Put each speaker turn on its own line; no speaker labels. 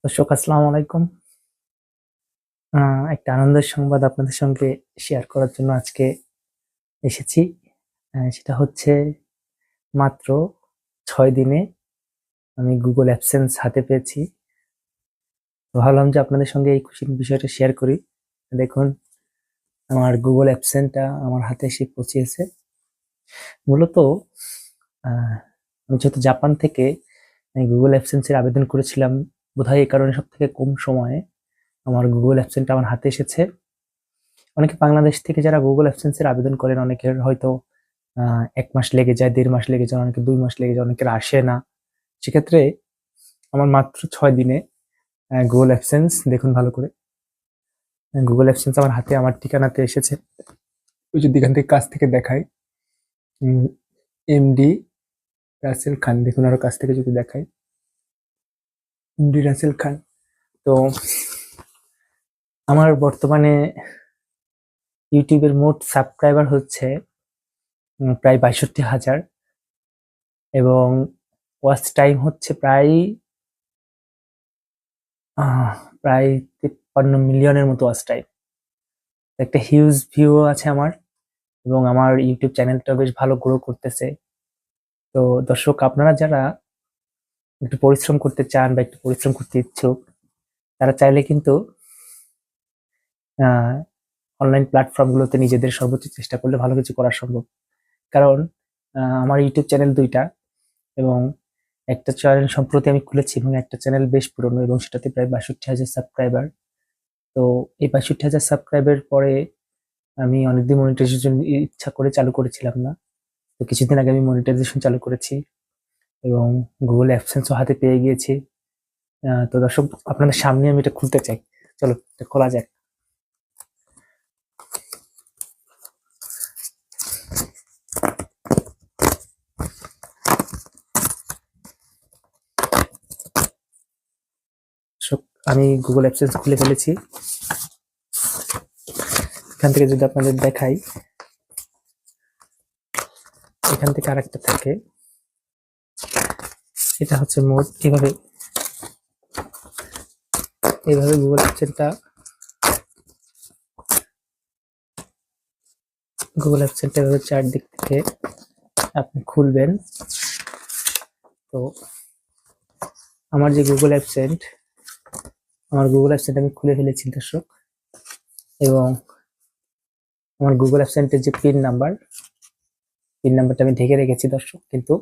দর্শক আসসালামু আলাইকুম। একটা আনন্দের সংবাদ আপনাদের সঙ্গে শেয়ার করার জন্য আজকে এসেছি। সেটা হচ্ছে মাত্র ৬ দিনে আমি Google AdSense হাতে পেয়েছি। তো ভাবলাম যে আপনাদের সঙ্গে এই খুশির বিষয়টা শেয়ার করি। দেখুন আমার Google AdSense টা আমার হাতে এসে পৌঁছেছে। মূলত আ আমি যেহেতু জাপান থেকে Google AdSense এর আবেদন করেছিলাম, বোধহয় এই কারণে সবথেকে কম সময়ে আমার Google AdSense টা আমার হাতে এসেছে। অনেকে বাংলাদেশ থেকে যারা Google AdSense এর আবেদন করেন অনেকের হয়তো ১ মাস লেগে যায়, ১.৫ মাস লেগে যায়, অনেকের ২ মাস লেগে যায়, অনেকের আসে না। সেক্ষেত্রে আমার মাত্র ৬ দিনে Google AdSense দেখুন ভালো করে। Google AdSense আমার হাতে আমার ঠিকানাতে এসেছে। ওই যদি এখান থেকে কাছ থেকে দেখাই, এমডি রাসেল খান, দেখুন আরো কাছ থেকে যদি দেখাই, এমডি রাসেল খান। তো আমার বর্তমানে ইউটিউবের মোট সাবস্ক্রাইবার হচ্ছে প্রায় ৬২,০০০ এবং ওয়াচ টাইম হচ্ছে প্রায় ৫৩ মিলিয়নের মতো ওয়াচ টাইম। একটা হিউজ ভিউ আছে আমার এবং আমার ইউটিউব চ্যানেলটা বেশ ভালো গ্রো করতেছে। তো দর্শক আপনারা যারা একটু পরিশ্রম করতে চান বা একটু পরিশ্রম করতে ইচ্ছুক, তারা চাইলে কিন্তু অনলাইন প্ল্যাটফর্মগুলোতে নিজেদের সর্বোচ্চ চেষ্টা করলে ভালো কিছু করা সম্ভব। কারণ আমার ইউটিউব চ্যানেল ২ টা এবং একটা চ্যানেল সম্প্রতি আমি খুলেছি এবং একটা চ্যানেল বেশ পুরনো এবং সেটাতে প্রায় ৬২,০০০ সাবস্ক্রাইবার। তো এই ৬২,০০০ সাবস্ক্রাইবের পরে আমি অনেকদিন মনিটাইজেশন ইচ্ছা করে চালু করেছিলাম না। তো কিছুদিন আগে আমি মনিটাইজেশন চালু করেছি এবং Google AdSense ও হাতে পেয়ে গিয়েছি। তো দর্শক আপনাদের সামনে আমি এটা খুলতে চাই। চলো এটা খোলা যাক। দর্শক আমি Google AdSense খুলে ফেলেছি। এখান থেকে যদি আপনাদের দেখাই, এখান থেকে আরেকটা থাকে। এটা হচ্ছে মোট এইভাবে Google AdSense এভাবে চারদিক থেকে আপনি খুলবেন। তো আমার যে Google AdSense আমি খুলে ফেলেছি দর্শক, এবং আমার Google AdSense এর যে পিন নাম্বারটা আমি ঢেকে রেখেছি দর্শক, কিন্তু